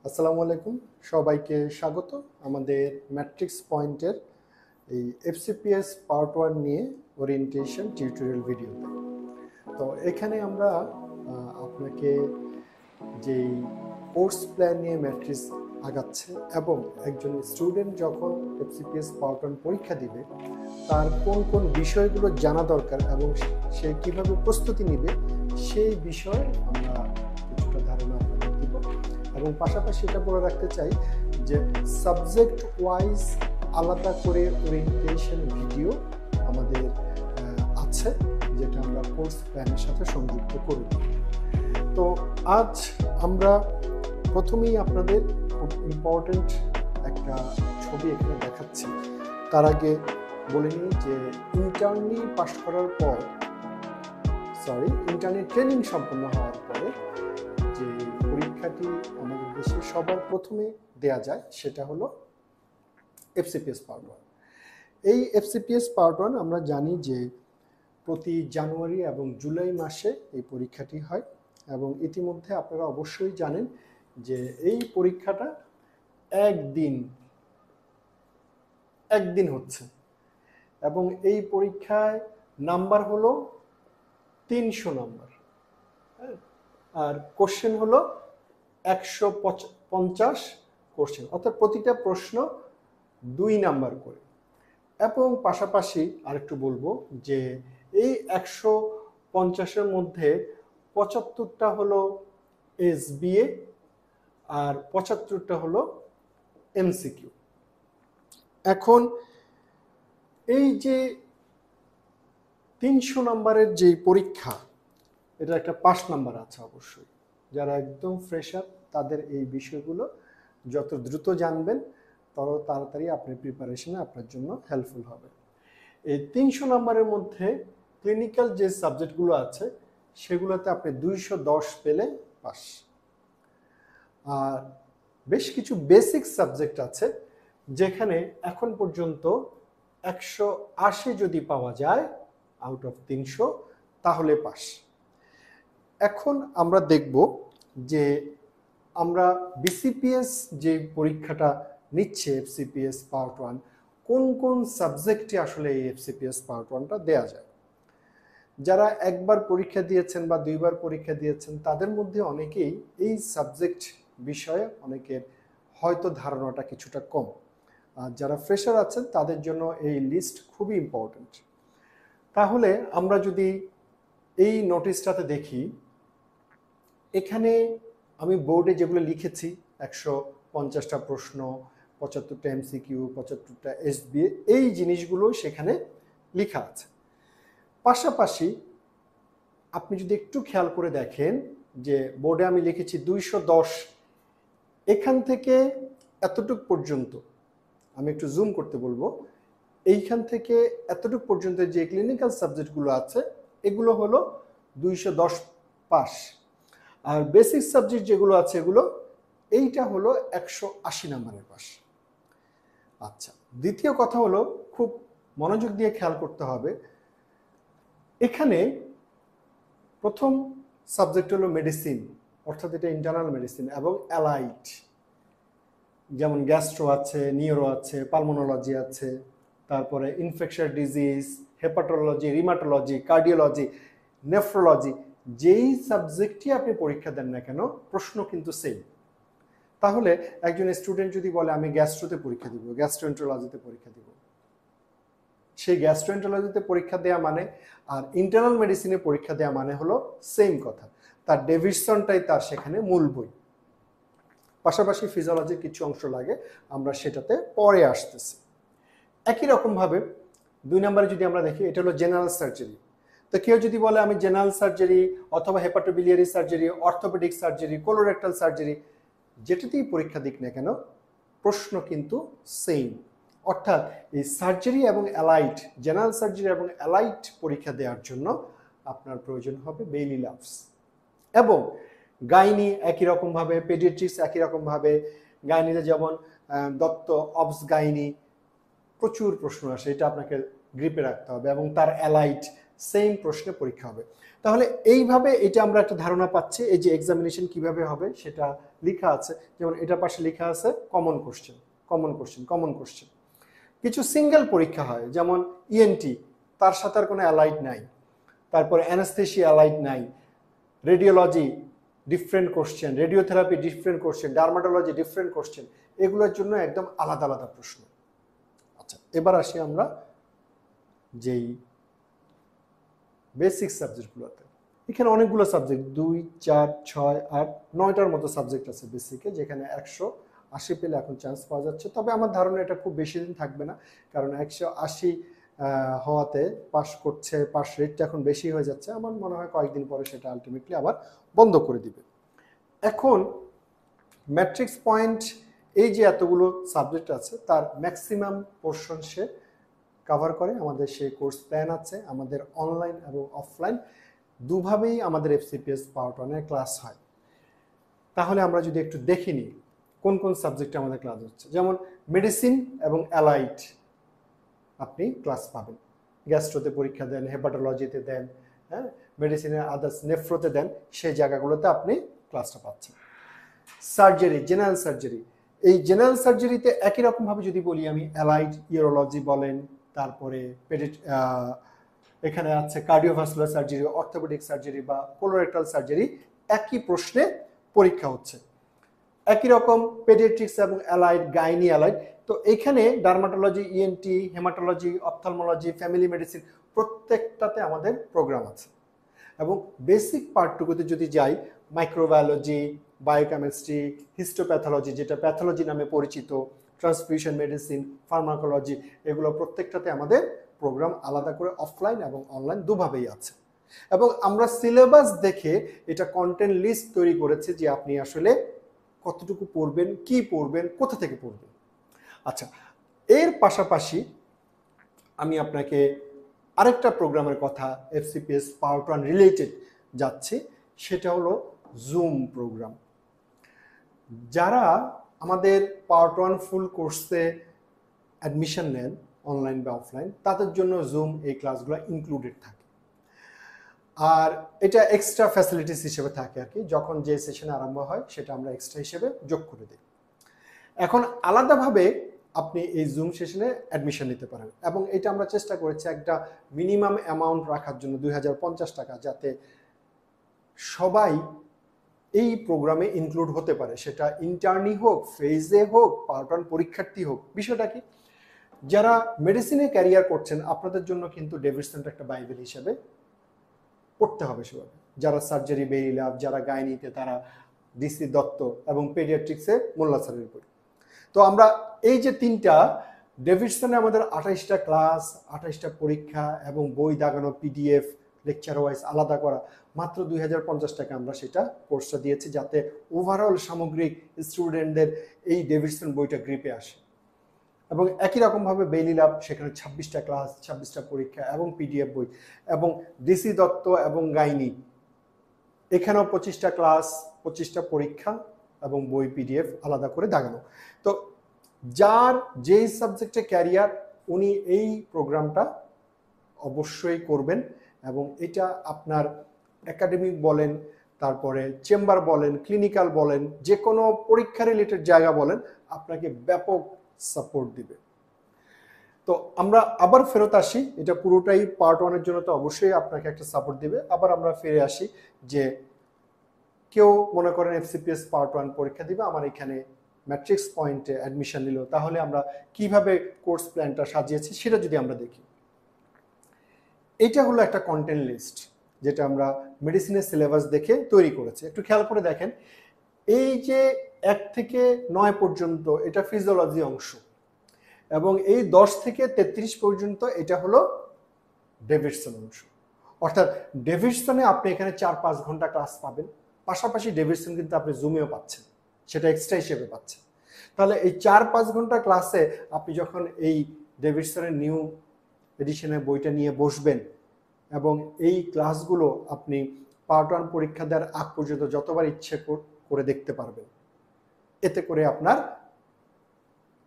আসসালামু আলাইকুম, সবাইকে স্বাগত আমাদের ম্যাট্রিক্স পয়েন্টের এই এফসিপিএস পার্ট 1 নিয়ে ওরিয়েন্টেশন টিউটোরিয়াল ভিডিওতে। তো এখানে আমরা আপনাকে যেই কোর্স প্ল্যান নিয়ে ম্যাট্রিক্স আগাচ্ছে এবং একজন স্টুডেন্ট যখন এফসিপিএস পার্ট 1 পরীক্ষা দিবে তার কোন কোন বিষয়গুলো জানা দরকার এবং সে কিভাবে প্রস্তুতি নেবে সেই বিষয়ে আমরা কিছুটা ধারণা আপনাদের দিব। এবং পাশাপাশি এটা বলে রাখতে চাই যে সাবজেক্ট ওয়াইজ আলাদা করে ওরিয়েন্টেশন ভিডিও আমাদের আছে, যেটা আমরা কোর্স প্ল্যানের সাথে সংযুক্ত করব। তো আজ আমরা প্রথমেই আপনাদের খুব ইম্পর্টেন্ট একটা ছবি এখানে দেখাচ্ছি। তার আগে বলে নিই যে ইন্টার্নি পাস করার পর ইন্টার্নি ট্রেনিং সম্পন্ন হওয়ার পরে যে পরীক্ষাটি আমাদের দেশে সবার প্রথমে দেয়া যায় সেটা হলো এফসিপিএস পার্ট 1। এই এফসিপিএস পার্ট 1 আমরা জানি যে প্রতি জানুয়ারি এবং জুলাই মাসে এই পরীক্ষাটি হয় এবং ইতিমধ্যে আপনারা অবশ্যই জানেন যে এই পরীক্ষাটা একদিন হচ্ছে এবং এই পরীক্ষায় নাম্বার হলো 300 নাম্বার, আর কোশ্চেন হলো 150 কোশ্চেন, অর্থাৎ প্রতিটা প্রশ্ন 2 নাম্বার করে। এবং পাশাপাশি আরেকটু বলবো যে এই 150-এর মধ্যে 75টা হলো এসবিএ আর 75টা হলো এমসিকিউ। এখন এই যে 300 নাম্বারের যে পরীক্ষা, এটা একটা পাস নাম্বার আছে অবশ্যই। যারা একদম ফ্রেশার তাদের এই বিষয়গুলো যত দ্রুত জানবেন তত তাড়াতাড়ি আপনার প্রিপারেশনে আপনার জন্য হেল্পফুল হবে। এই 300 নাম্বারের মধ্যে ক্লিনিক্যাল যে সাবজেক্টগুলো আছে সেগুলোতে আপনি 210 পেলে পাস। আর বেশ কিছু বেসিক সাবজেক্ট আছে যেখানে এখন পর্যন্ত 180 যদি পাওয়া যায় আউট অফ 300 তাহলে পাস। এখন আমরা দেখব যে আমরা বিসিপিএস যে পরীক্ষাটা নিচ্ছে এফসিপিএস পার্ট 1, কোন কোন সাবজেক্টে আসলে এই এফসিপিএস পার্ট 1টা দেয়া যায়। যারা একবার পরীক্ষা দিয়েছেন বা 2বার পরীক্ষা দিয়েছেন তাদের মধ্যে অনেকেই এই সাবজেক্ট বিষয়ে অনেকের হয়তো ধারণাটা কিছুটা কম, আর যারা ফ্রেশার আছেন তাদের জন্য এই লিস্ট খুবই ইম্পর্টেন্ট। তাহলে আমরা যদি এই নোটিশটাতে দেখি, এখানে আমি বোর্ডে যেগুলো লিখেছি 150টা প্রশ্ন, 75টা এমসিকিউ, 75টা এসবিএ, এই জিনিসগুলো সেখানে লেখা আছে। পাশাপাশি আপনি যদি একটু খেয়াল করে দেখেন যে বোর্ডে আমি লিখেছি 210, এখান থেকে এতটুক পর্যন্ত, আমি একটু জুম করতে বলবো, এইখান থেকে এতটুক পর্যন্ত যে ক্লিনিক্যাল সাবজেক্টগুলো আছে এগুলো হলো 210 পাস। আর বেসিক সাবজেক্ট যেগুলো আছে এগুলো, এইটা হলো 180 নাম্বারের পাস। আচ্ছা, দ্বিতীয় কথা হলো খুব মনোযোগ দিয়ে খেয়াল করতে হবে, এখানে প্রথম সাবজেক্ট হলো মেডিসিন, অর্থাৎ এটা ইন্টারনাল মেডিসিন এবং অ্যালাইড, যেমন গ্যাস্ট্রো আছে, নিউরো আছে, পালমোনোলজি আছে, তারপরে infection disease, hepatology, rheumatology, cardiology, nephrology, যেই সাবজেক্টই আপনি পরীক্ষা দেন না কেন প্রশ্ন কিন্তু সেম। তাহলে একজন স্টুডেন্ট যদি বলে আমি গ্যাস্ট্রোতে পরীক্ষা দিব, গ্যাস্ট্রোএন্টারোলজিতে পরীক্ষা দিব, সেই গ্যাস্ট্রোএন্টারোলজিতে পরীক্ষা দেওয়া মানে আর ইন্টারনাল মেডিসিনে পরীক্ষা দেওয়া মানে হলো সেম কথা। তার ডেভিডসনটাই তার সেখানে মূল বই। পাশাপাশি ফিজিওলজির কিছু অংশ লাগে, আমরা সেটাতে পরে আসতেছি। একই রকমভাবে 2 নম্বরে যদি আমরা দেখি, এটা হলো জেনারেল সার্জারি। তো কেউ যদি বলে আমি জেনারেল সার্জারি অথবা hepatobiliary surgery, orthopaedic surgery, colorectal surgery, যেটাতেই পরীক্ষা দিক না কেন প্রশ্ন কিন্তু সেম। অর্থাৎ এই সার্জারি এবং অ্যালাইড, জেনারেল সার্জারি এবং অ্যালাইড পরীক্ষা দেওয়ার জন্য আপনার প্রয়োজন হবে বেইলি লাভস। এবং গাইনি একই রকমভাবে, পেডিয়াট্রিক্স একই রকমভাবে, গাইনিতে যেমন দত্ত, অবস গাইনি, প্রচুর প্রশ্ন আসে, এটা আপনাকে গ্রিপে রাখতে হবে এবং তার অ্যালাইড সেম প্রশ্নে পরীক্ষা হবে। তাহলে এইভাবে এটা আমরা একটা ধারণা পাচ্ছি, এই যে এক্সামিনেশন কিভাবে হবে সেটা লেখা আছে। যেমন এটা পাশে লেখা আছে common question, common question, common question. কিছু সিঙ্গেল পরীক্ষা হয়, যেমন ইএনটি, তার সাথে আর কোনো অ্যালাইড নাই। তারপরে অ্যানাস্থেশিয়া অ্যালাইড নাই। Radiology different question, radiotherapy different question, dermatology different question, এগুলোর জন্য একদম আলাদা আলাদা প্রশ্ন। আচ্ছা, এবার আসি আমরা যেই বেসিক সাবজেক্টগুলোতে। এখানে অনেকগুলো সাবজেক্ট, 2, 4, 6, 8, 9টার মতো সাবজেক্ট আছে বেসিকে, যেখানে 180 পেলে এখন চান্স পাওয়া যাচ্ছে। তবে আমার ধারণা এটা খুব বেশি দিন থাকবে না, কারণ 180 হওয়াতে পাস রেটটা এখন বেশি হয়ে যাচ্ছে। আমার মনে হয় কয়েকদিন পরে সেটা আলটিমেটলি আবার বন্ধ করে দিবে। এখন ম্যাট্রিক্স পয়েন্ট, এই যে এতগুলো সাবজেক্ট আছে তার ম্যাক্সিমাম পোর্শন সে কভার করে। আমাদের সেই কোর্স প্ল্যান আছে, আমাদের অনলাইন এবং অফলাইন দুভাবেই আমাদের এফসিপিএস পার্ট 1-এর ক্লাস হয়। তাহলে আমরা যদি একটু দেখে নিই কোন কোন সাবজেক্টে আমাদের ক্লাস হচ্ছে। যেমন মেডিসিন এবং অ্যালাইড আপনি ক্লাস পাবেন, গ্যাস্ট্রোতে পরীক্ষা দেন, হেপাটোলজিতে দেন, হ্যাঁ, মেডিসিনের আদার্স নেফ্রোতে দেন, সেই জায়গাগুলোতে আপনি ক্লাসটা পাচ্ছেন। সার্জারি, জেনারেল সার্জারি, এই জেনারেল সার্জারিতে একই রকমভাবে যদি বলি আমি, অ্যালাইড ইউরোলজি বলেন, তারপরে এখানে আছে কার্ডিওভাস্কুলার সার্জারি, অর্থোপেডিক সার্জারি বা কোলোরেক্টাল সার্জারি, একই প্রশ্নে পরীক্ষা হচ্ছে। একই রকম পেডিয়াট্রিক্স এবং অ্যালাইড, গাইনি অ্যালাইড। তো এখানে dermatology, ENT, haematology, ophthalmology, family medicine, প্রত্যেকটাতে আমাদের প্রোগ্রাম আছে। এবং বেসিক পার্টটুকুতে যদি যাই, মাইক্রোবায়োলজি, বায়োকেমিস্ট্রি, হিস্টোপ্যাথোলজি, যেটা প্যাথোলজি নামে পরিচিত, ট্রান্সফিউশন মেডিসিন, ফার্মাকোলজি, এগুলো প্রত্যেকটাতে আমাদের প্রোগ্রাম আলাদা করে অফলাইন এবং অনলাইন দুভাবেই আছে। এবং আমরা সিলেবাস দেখে এটা কন্টেন্ট লিস্ট তৈরি করেছি যে আপনি আসলে কতটুকু পড়বেন, কি পড়বেন, কোথা থেকে পড়বেন। আচ্ছা, এর পাশাপাশি আমি আপনাকে আরেকটা প্রোগ্রামের কথা এফসিপিএস পার্ট 1 রিলেটেড যাচ্ছে, সেটা হলো জুম প্রোগ্রাম। যারা আমাদের পার্ট 1 ফুল কোর্সে অ্যাডমিশন নেন, অনলাইন বা অফলাইন, তাদের জন্য জুম এই ক্লাসগুলো ইনক্লুডেড থাকে। আর এটা এক্সট্রা ফ্যাসিলিটিস হিসেবে থাকে আর কি, যখন যে সেশন আরম্ভ হয় সেটা আমরা এক্সট্রা হিসেবে যোগ করে দিই। এখন আলাদাভাবে আপনি এই জুম সেশনে অ্যাডমিশন নিতে পারেন, এবং এটা আমরা চেষ্টা করেছি একটা মিনিমাম অ্যামাউন্ট রাখার জন্য 2050 টাকা, যাতে সবাই এই প্রোগ্রামে ইনক্লুড হতে পারে, সেটা ইন্টার্নি হোক, ফেজে হোক, পার্ট 1 পরীক্ষার্থী হোক। বিষয়টা কি, যারা মেডিসিনে ক্যারিয়ার করছেন আপনাদের জন্য কিন্তু ডেভিডসনটা একটা বাইবেল হিসেবে পড়তে হবে সেভাবে। যারা সার্জারি, বেরি লাভ, যারা গাইনিতে তারা ডিসি দত্ত, এবং পেডিয়াট্রিক্সে মোল্লা স্যারের বই। তো আমরা এই যে তিনটা, ডেভিডসনে আমাদের 28টা ক্লাস, 28টা পরীক্ষা এবং বই দাগানো পিডিএফ, লেকচার ওয়াইজ আলাদা করা, মাত্র 2050 টাকা আমরা সেটা কোর্সটা দিয়েছি, যাতে ওভারঅল সামগ্রিক স্টুডেন্টদের এই ডেভিডসন বইটা গ্রিপে আসে। এবং একই রকমভাবে বেইলি ল্যাব, সেখানে 26টা ক্লাস, 26টা পরীক্ষা এবং পিডিএফ বই, এবং ডিসি দত্ত এবং গাইনি, এখানেও 25টা ক্লাস, 25টা পরীক্ষা এবং বই পিডিএফ আলাদা করে দাগানো। তো যার যেই সাবজেক্টে ক্যারিয়ার, উনি এই প্রোগ্রামটা অবশ্যই করবেন। এবং এটা আপনার একাডেমিক বলেন, তারপরে চেম্বার বলেন, ক্লিনিক্যাল বলেন, যে কোনো পরীক্ষা রিলেটেড জায়গা বলেন, আপনাকে ব্যাপক সাপোর্ট দিবে। তো আমরা আবার ফেরত আসি, এটা পুরোটাই পার্ট 1-এর জন্য, তো অবশ্যই আপনাকে একটা সাপোর্ট দিবে। আবার আমরা ফিরে আসি যে কেউ মনে করেন এফসিপিএস পার্ট 1 পরীক্ষা দিবে, আমার এখানে ম্যাট্রিক্স পয়েন্টে অ্যাডমিশন নিল, তাহলে আমরা কিভাবে কোর্স প্ল্যানটা সাজিয়েছি সেটা যদি আমরা দেখি। এটা হলো একটা কন্টেন্ট লিস্ট, যেটা আমরা মেডিসিনের সিলেবাস দেখে তৈরি করেছি। একটু খেয়াল করে দেখেন, এই যে 1 থেকে 9 পর্যন্ত এটা ফিজিওলজি অংশ, এবং এই 10 থেকে 33 পর্যন্ত এটা হলো ডেভিডসন অংশ। অর্থাৎ ডেভিডসনে আপনি এখানে 4-5 ঘন্টা ক্লাস পাবেন, পাশাপাশি ডেভিডসন কিন্তু আপনি জুমেও পাচ্ছেন, সেটা এক্সট্রা হিসেবে পাচ্ছেন। তাহলে এই 4-5 ঘন্টা ক্লাসে আপনি যখন এই ডেভিডসনের নিউ এডিশনের বইটা নিয়ে বসবেন, এবং এই ক্লাসগুলো আপনি পার্ট 1 পরীক্ষা দেওয়ার আগ পর্যন্ত যতবার ইচ্ছে করে দেখতে পারবেন, এতে করে আপনার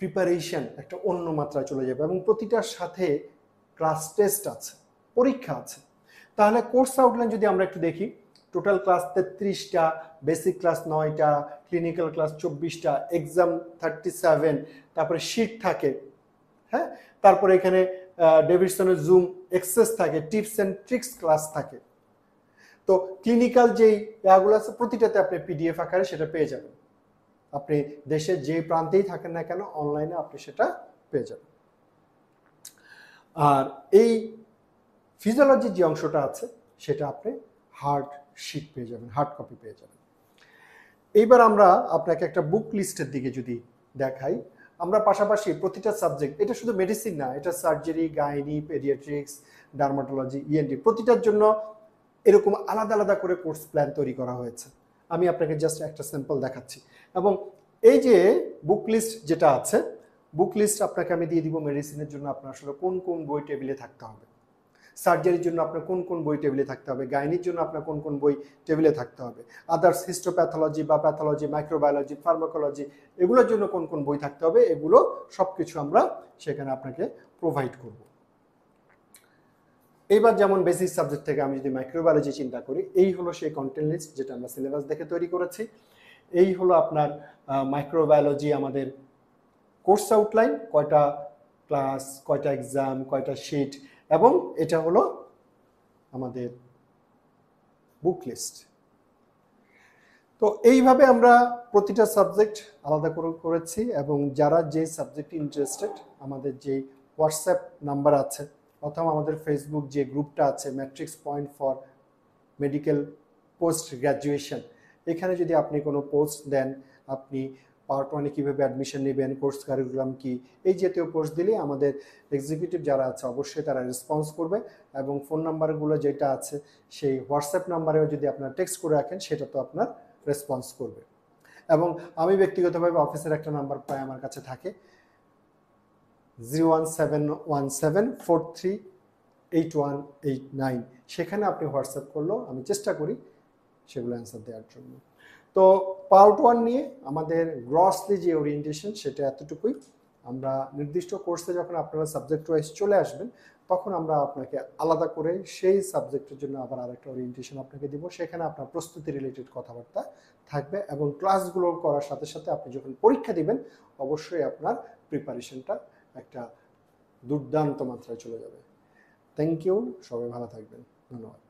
প্রিপারেশন একটা অন্য মাত্রায় চলে যাবে। এবং প্রতিটার সাথে ক্লাস টেস্ট আছে, পরীক্ষা আছে। তাহলে কোর্স আউটলাইন যদি আমরা একটু দেখি, টোটাল ক্লাস 33টা, বেসিক ক্লাস 9টা, ক্লিনিক্যাল ক্লাস 24টা, এক্সাম 37, তারপরে শিট থাকে, হ্যাঁ, তারপরে এখানে ডেভিডসনের জুম এক্সেস থাকে, টিপস অ্যান্ড ট্রিক্স ক্লাস থাকে। তো ক্লিনিক্যাল যেই ইয়াগুলো আছে প্রতিটাতে আপনি পিডিএফ আকারে সেটা পেয়ে যাবেন। আপনি দেশের যে প্রান্তেই থাকেন না কেন অনলাইনে আপনি সেটা পেয়ে যাবেন। আর এই ফিজিওলজির যে অংশটা আছে সেটা আপনি হার্ড শিট পেয়ে যাবেন, হার্ড কপি পেয়ে যাবেন। এইবার আমরা আপনাকে একটা বুক লিস্টের দিকে যদি দেখাই, আমরা পাশাপাশি প্রতিটা সাবজেক্ট, এটা শুধু মেডিসিন না, এটা surgery, gynae, paediatrics, dermatology, ENT, প্রতিটার জন্য এরকম আলাদা আলাদা করে কোর্স প্ল্যান তৈরি করা হয়েছে। আমি আপনাকে জাস্ট একটা স্যাম্পল দেখাচ্ছি। এবং এই যে বুক লিস্ট যেটা আছে, বুক লিস্ট আপনাকে আমি দিয়ে দিব মেডিসিনের জন্য আপনার আসলে কোন কোন বই টেবিলে থাকতে হবে, সার্জারির জন্য আপনার কোন কোন বই টেবিলে থাকতে হবে, গাইনির জন্য আপনার কোন কোন বই টেবিলে থাকতে হবে, আদার্স হিস্টোপ্যাথোলজি বা প্যাথোলজি, মাইক্রোবায়োলজি, ফার্মাকোলজি, এগুলোর জন্য কোন কোন বই থাকতে হবে, এগুলো সব কিছু আমরা সেখানে আপনাকে প্রোভাইড করব। এইবার যেমন বেসিক সাবজেক্ট থেকে আমি যদি মাইক্রোবায়োলজি চিন্তা করি, এই হলো সেই কন্টেন্ট লিস্ট যেটা আমরা সিলেবাস দেখে তৈরি করেছি। এই হলো আপনার মাইক্রোবায়োলজি আমাদের কোর্স আউটলাইন, কয়টা ক্লাস, কয়টা এক্সাম, কয়টা শিট, এবং এটা হলো আমাদের বুক লিস্ট। তো এইভাবে আমরা প্রতিটা সাবজেক্ট আলাদা করে করেছি, এবং যারা যে সাবজেক্ট ইন্টারেস্টেড, আমাদের যে হোয়াটসঅ্যাপ নাম্বার আছে অথবা আমাদের ফেসবুক যে গ্রুপটা আছে, matrix point for medical post graduation, এখানে যদি আপনি কোনো পোস্ট দেন, আপনি পার্ট 1-এ কীভাবে অ্যাডমিশন নেবেন, কোর্স কারিকুলাম কি, এই জাতীয় পোস্ট দিলে আমাদের এক্সিকিউটিভ যারা আছে অবশ্যই তারা রেসপন্স করবে। এবং ফোন নাম্বারগুলো যেটা আছে সেই হোয়াটসঅ্যাপ নাম্বারেও যদি আপনার টেক্সট করে রাখেন সেটা তো আপনার রেসপন্স করবে। এবং আমি ব্যক্তিগতভাবে অফিসের একটা নাম্বার প্রায় আমার কাছে থাকে, 01717438189, সেখানে আপনি হোয়াটসঅ্যাপ করলেও আমি চেষ্টা করি সেগুলো অ্যান্সার দেওয়ার জন্য। তো পার্ট 1 নিয়ে আমাদের গ্রসলি যে ওরিয়েন্টেশন সেটা এতটুকুই। আমরা নির্দিষ্ট কোর্সে যখন আপনারা সাবজেক্ট ওয়াইজ চলে আসবেন তখন আমরা আপনাকে আলাদা করে সেই সাবজেক্টের জন্য আবার আরেকটা ওরিয়েন্টেশন আপনাকে দিব, সেখানে আপনার প্রস্তুতি রিলেটেড কথাবার্তা থাকবে, এবং ক্লাসগুলো করার সাথে সাথে আপনি যখন পরীক্ষা দিবেন অবশ্যই আপনার প্রিপারেশনটা একটা দুর্দান্ত মাত্রায় চলে যাবে। থ্যাংক ইউ, সবাই ভালো থাকবেন, ধন্যবাদ।